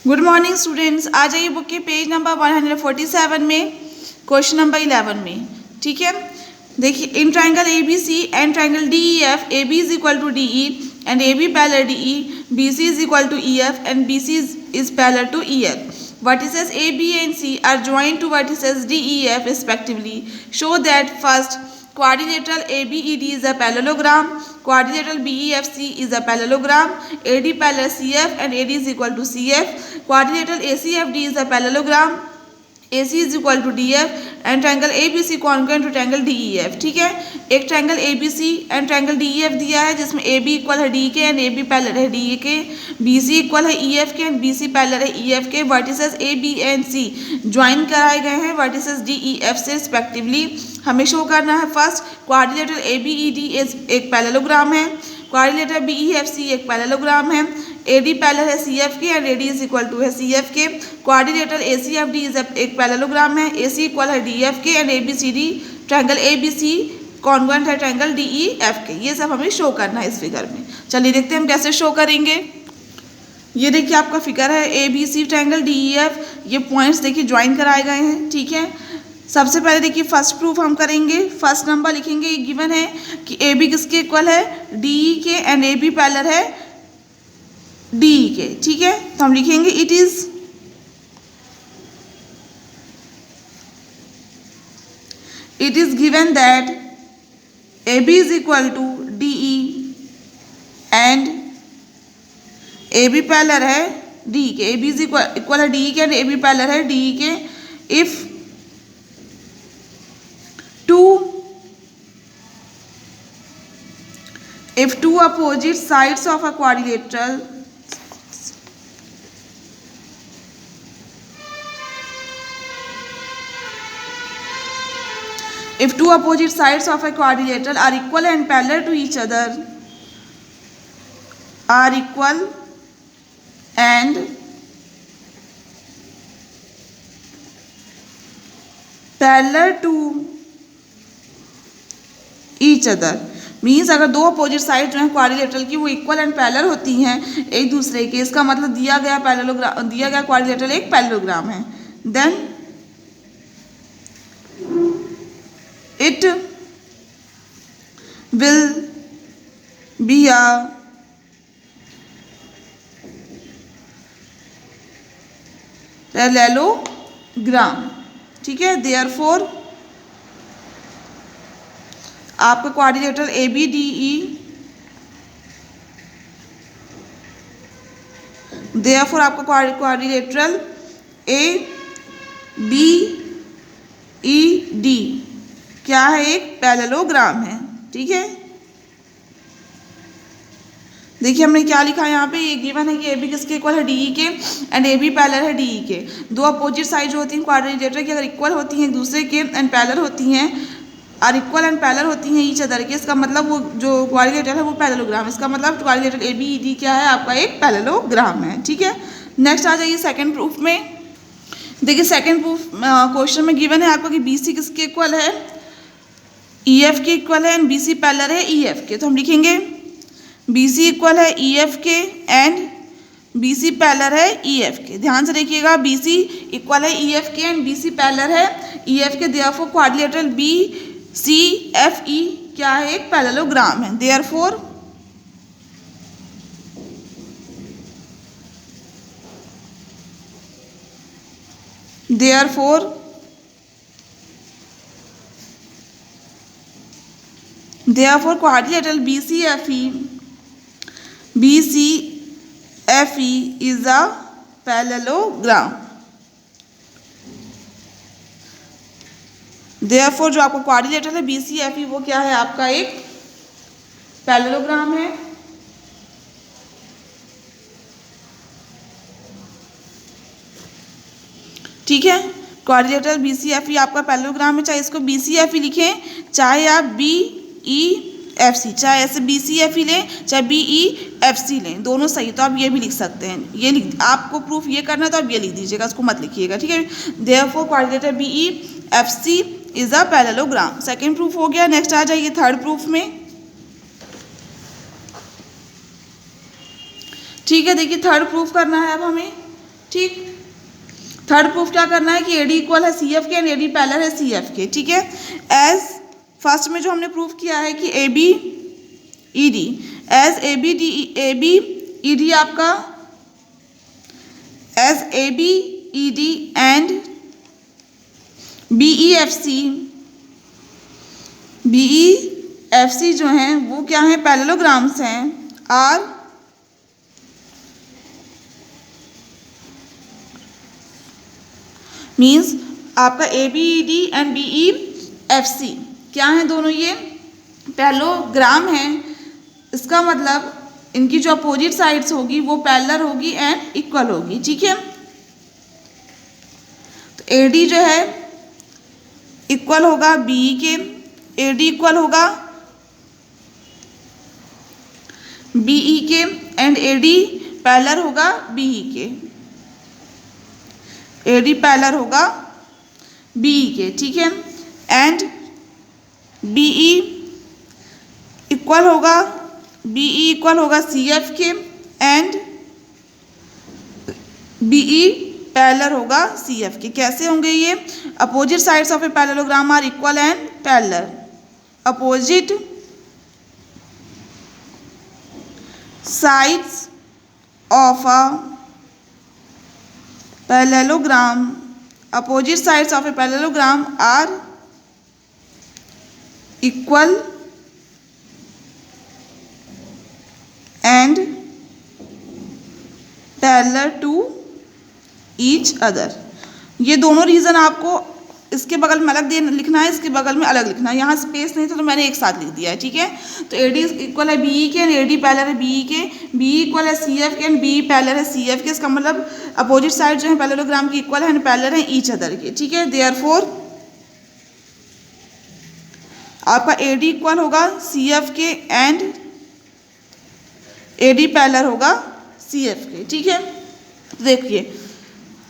Good morning students. आ जाइए book के page number 147 में क्वेश्चन नंबर 11 में। ठीक है, देखिए in triangle A B C and triangle D E F A B is equal to D E and A B parallel D E, B C is equal to E F and B C is parallel to E F. Vertices A, B and C are joined to vertices D, E, F respectively. Show that first quadrilateral ABED is a parallelogram, quadrilateral BEFC is a parallelogram, AD parallel CF and AD is equal to CF, quadrilateral ACFD is a parallelogram, AC is equal to DF and triangle ABC congruent to triangle DEF. ठीक है, एक triangle ABC and triangle DEF दिया है जिसमें AB equal है DE के and AB parallel है DE के, BC इक्वल है EF के एंड BC पैरेलल है EF के. Vertices A, B and C join कराए गए हैं वर्टिसेस DEF से रिस्पेक्टिवली. हमें शो करना है फर्स्ट क्वाड्रिलेटरल ABED एक पैरेललोग्राम है, क्वाड्रिलेटरल BEFC एक पैरेललोग्राम है, AD पैरेलल है CF के and AD is equal to है CF के. क्वाड्रिलेटरल ACFD इज एक पैरेललोग्राम है, AC इक्वल है DF के and ABCD triangle ABC congruent है ट्रायंगल DEF के. ये सब हमें शो करना है इस फिगर में. चलिए देखते हैं हम कैसे शो करेंगे. ये देखिए आपका फिगर है ABC ट्रायंगल DEF. ये पॉइंट्स देखिए ज्वाइन कराए गए हैं. ठीक है, सबसे पहले देखिए फर्स्ट प्रूफ हम करेंगे. फर्स्ट नंबर लिखेंगे, ये गिवन है कि AB किसके इक्वल है DE के एंड AB पैरेलल है DE के. ठीक है, तो हम लिखेंगे it is given that AB is equal to DE and AB parallel है DE के. AB is equal है DE के एंड AB पैरेलल है DE के. If two opposite sides of a quadrilateral are equal and parallel to each other, means अगर दो opposite side जो है क्वाड्रिलेटरल की वो इक्वल एंड पैरेलल होती हैं एक दूसरे के, इसका मतलब दिया गया क्वाड्रिलेटरल एक पैरेललोग्राम है. Then it will be a parallelogram. ठीक है, therefore आपका क्वाड्रिलेटरल ABDE therefore आपका क्वाड्रिलेटरल ABED क्या है, एक पैरेललोग्राम है. ठीक है, देखिए हमने क्या लिखा है यहाँ पे. ये गिवन है कि AB किसके इक्वल है DE के एंड AB पैरेलल है DE के. दो अपोजिट साइड जो होती हैं क्वाड्रिलेटरल की अगर इक्वल होती हैं एक दूसरे के एंड पैरेलल होती हैं और इक्वल एंड पैरेलल होती हैं ईच अदर के, इसका मतलब वो जो क्वाड्रिलेटरल है वो पैरेललोग्राम. इसका मतलब क्वाड्रिलेटरल ABED क्या है, आपका एक पैरेललोग्राम है. ठीक है, नेक्स्ट आ जाइए सेकेंड प्रूफ में. देखिए सेकेंड प्रूफ क्वेश्चन में गिवन है आपको कि BC किसके इक्वल है, EF के इक्वल है एंड BC पैरेलल है EF के. तो हम लिखेंगे BC इक्वल है EF के एंड BC पैरेलल है EF के. ध्यान से देखिएगा, BC इक्वल है EF के एंड BC पैरेलल है EF के. देयरफॉर क्वाड्रिलेटरल BCFE क्या है, एक पैरेललोग्राम है. Therefore quadrilateral BCFE is a parallelogram. Therefore जो आपका क्वाड्रिलेटरल है BCFE वो क्या है, आपका एक पैरेललोग्राम है. ठीक है, क्वाड्रिलेटरल BCFE आपका पैरेललोग्राम है. चाहे इसको BCFE लिखें चाहे आप BEFC, चाहे ऐसे BCFE लें चाहे BEFC लें, दोनों सही. तो आप ये भी लिख सकते हैं. ये आपको प्रूफ ये करना है तो आप ये लिख दीजिएगा, उसको मत लिखिएगा. ठीक है, therefore quadrilateral BEFC is a parallelogram. Second proof हो गया. नेक्स्ट आ जाइए थर्ड प्रूफ में. ठीक है, देखिए थर्ड प्रूफ करना है अब हमें. ठीक। थर्ड प्रूफ क्या करना है कि एडी इक्वल है सी एफ के एंड एडी पैरेलल है सी एफ के, ठीक है। एज फर्स्ट में जो हमने प्रूफ किया है कि A B E D, as A B E D आपका as A B E D and B E F C जो हैं वो क्या हैं, पैरेललोग्राम्स हैं, आर मीन्स आपका A B E D and B E F C क्या हैं, दोनों ये पैरेललोग्राम हैं। इसका मतलब इनकी जो अपोजिट साइड्स होगी वो पैरेलल होगी एंड इक्वल होगी, ठीक है। तो ए डी जो है इक्वल होगा बी ई के, ए डी इक्वल होगा बी ई के एंड ए डी पैरेलल होगा बी ई के, ए डी पैरेलल होगा बी ई के, ठीक है। एंड बी ई इक्वल होगा सी एफ के एंड बी ई पैरेलल होगा सी एफ के। कैसे होंगे ये, opposite sides of a parallelogram are equal and parallel, opposite sides of a parallelogram, opposite sides of a parallelogram are equal and parallel to each other. ये दोनों reason आपको इसके बगल में अलग लिखना है, इसके बगल में अलग लिखना है। यहाँ स्पेस नहीं था तो मैंने एक साथ लिख दिया है, ठीक है। तो ए डी इक्वल है बी ई के एंड ए डी पैरेलल है बी ई के, बी इक्वल है सी एफ के एंड बी पैरेलल है सी एफ के। इसका मतलब अपोजिट साइड जो है पैरेललोग्राम की इक्वल है एंड पैरेलल है ईच अदर के, ठीक है। देयरफॉर आपका ए डी इक्वल होगा सी एफ के एंड ए डी पैरेलल होगा सी एफ के, ठीक है। देखिए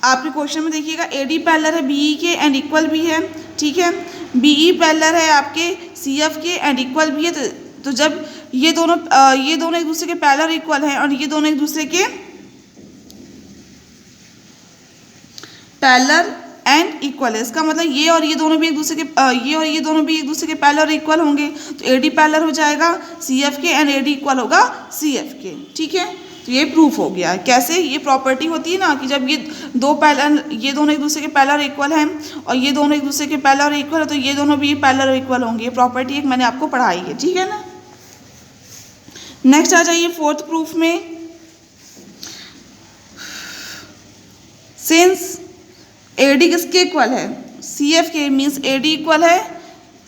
आपके क्वेश्चन में देखिएगा ए डी पैरेलल है बी ई के एंड इक्वल भी है, ठीक है। बी ई पैरेलल है आपके सी एफ के एंड इक्वल भी है। तो जब ये दोनों एक दूसरे के पैरेलल इक्वल हैं और ये दोनों एक दूसरे के पैरेलल एंड इक्वल है, इसका मतलब ये और ये दोनों भी एक दूसरे के पैरेलल इक्वल होंगे। तो ए डी पैरेलल हो जाएगा सी एफ के एंड ए डी इक्वल होगा सी एफ के, ठीक है। तो ये प्रूफ हो गया। कैसे, ये प्रॉपर्टी होती है ना कि जब ये दोनों एक दूसरे के पैरेलल इक्वल हैं और ये दोनों एक दूसरे के पैरेलल इक्वल है तो ये दोनों भी पैरेलल इक्वल होंगे। ये प्रॉपर्टी एक मैंने आपको पढ़ाई है, ठीक है ना। नेक्स्ट आ जाइए फोर्थ प्रूफ में। सिंस ए डी किसके इक्वल है, सी एफ के, मीन्स ए डी इक्वल है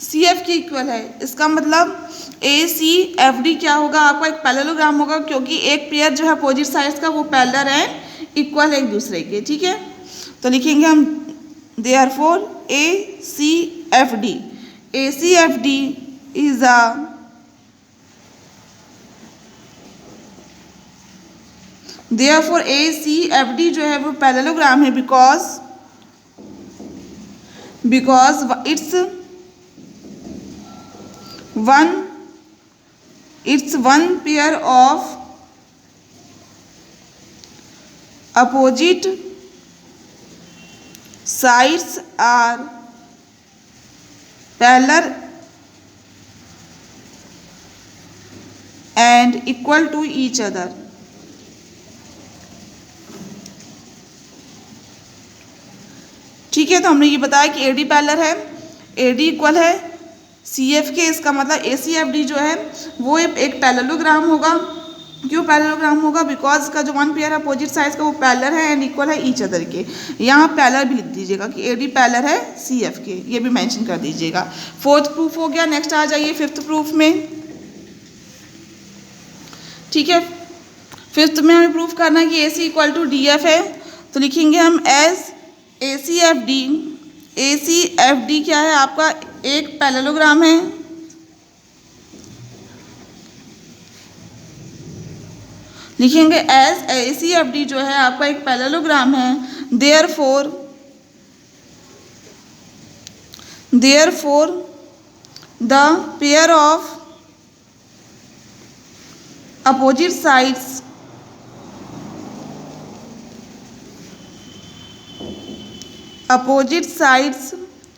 सी एफ के इक्वल है। इसका मतलब ए सी एफ डी क्या होगा, आपका एक पैरेललोग्राम होगा क्योंकि एक पेयर जो है अपोजिट साइड्स का वो पैरेलल है, इक्वल है एक दूसरे के, ठीक है। तो लिखेंगे हम therefore A C F D, A C F D is a therefore A C F D जो है वो पैरेललोग्राम है because it's one pair of opposite sides are parallel and equal to each other। ठीक है, तो हमने ये बताया कि ए डी पैरेलल है, ए डी इक्वल है सी एफ के। इसका मतलब ए सी एफ डी जो है वो एक पैरेललोग्राम होगा। क्यों पैरेललोग्राम होगा, बिकॉज का जो वन पेयर है अपोजिट साइड्स का वो पैरेलल है एंड इक्वल है ईच अदर के। यहाँ पैरेलल भी लिख दीजिएगा कि ए डी पैरेलल है सी एफ के, ये भी मेंशन कर दीजिएगा। फोर्थ प्रूफ हो गया। नेक्स्ट आ जाइए फिफ्थ प्रूफ में, ठीक है। फिफ्थ में हमें प्रूफ करना है कि A C equal to D F है। तो लिखेंगे हम as A C F D, A C F D क्या है, आपका एक पैरेललोग्राम है लिखेंगे as A C F D जो है आपका एक पैरेललोग्राम है। Therefore the pair of opposite sides opposite sides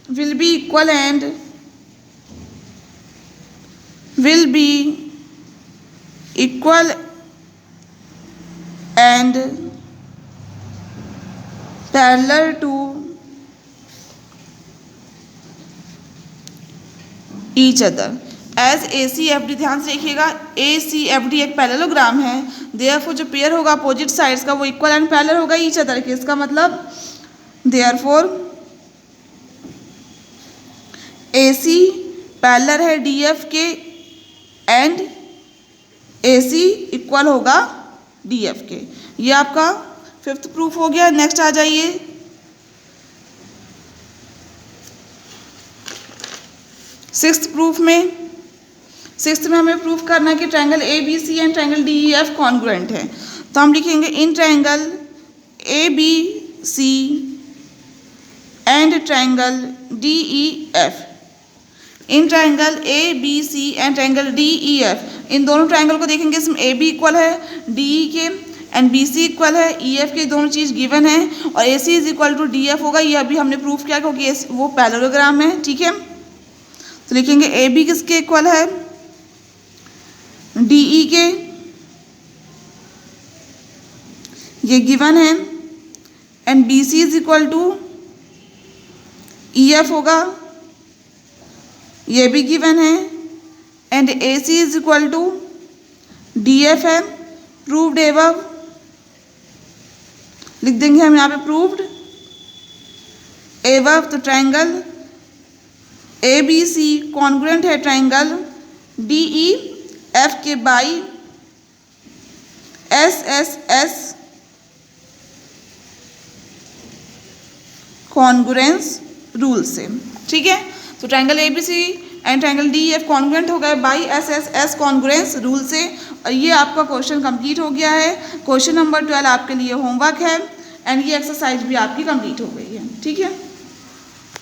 will be equal and parallel to each other as ACFD। ध्यान से देखिएगा, ACFD एक पैरेललोग्राम है, देयरफॉर जो पेयर होगा अपोजिट साइड्स का वो इक्वल एंड पैरेलल होगा ईच अदर के। इसका मतलब देयरफॉर AC पैरेलल है DF के एंड AC इक्वल होगा DF के। ये आपका फिफ्थ प्रूफ हो गया। नेक्स्ट आ जाइए, सिक्स्थ प्रूफ में। सिक्स्थ में हमें प्रूफ करना है कि triangle ABC and triangle DEF congruent है। तो हम लिखेंगे in triangle ABC and triangle DEF, in triangle ABC and triangle DEF, इन दोनों ट्रायंगल को देखेंगे, इसमें AB इक्वल है DE के एंड BC इक्वल है EF के, दोनों चीज़ गिवन है और AC is equal to DF होगा। ये अभी हमने प्रूफ किया क्योंकि वो पैरेललोग्राम है। ठीक है, तो लिखेंगे AB किसके इक्वल है, DE के, ये गिवन है, and BC is equal to EF होगा, ये भी गिवन है, and AC is equal to DF है। प्रूव्ड एबव लिख देंगे हम यहाँ पे, प्रूव्ड एबव। तो ट्रायंगल ABC कॉन्ग्रुएंट है ट्रायंगल DEF के बाई SSS कॉन्ग्रुएंस रूल से। ठीक है, तो triangle ABC and triangle DEF congruent हो गए बाई SSS कॉन्ग्रुएंस रूल से। और ये आपका क्वेश्चन कंप्लीट हो गया है। क्वेश्चन नंबर 12 आपके लिए होमवर्क है एंड ये एक्सरसाइज भी आपकी कंप्लीट हो गई है। ठीक है।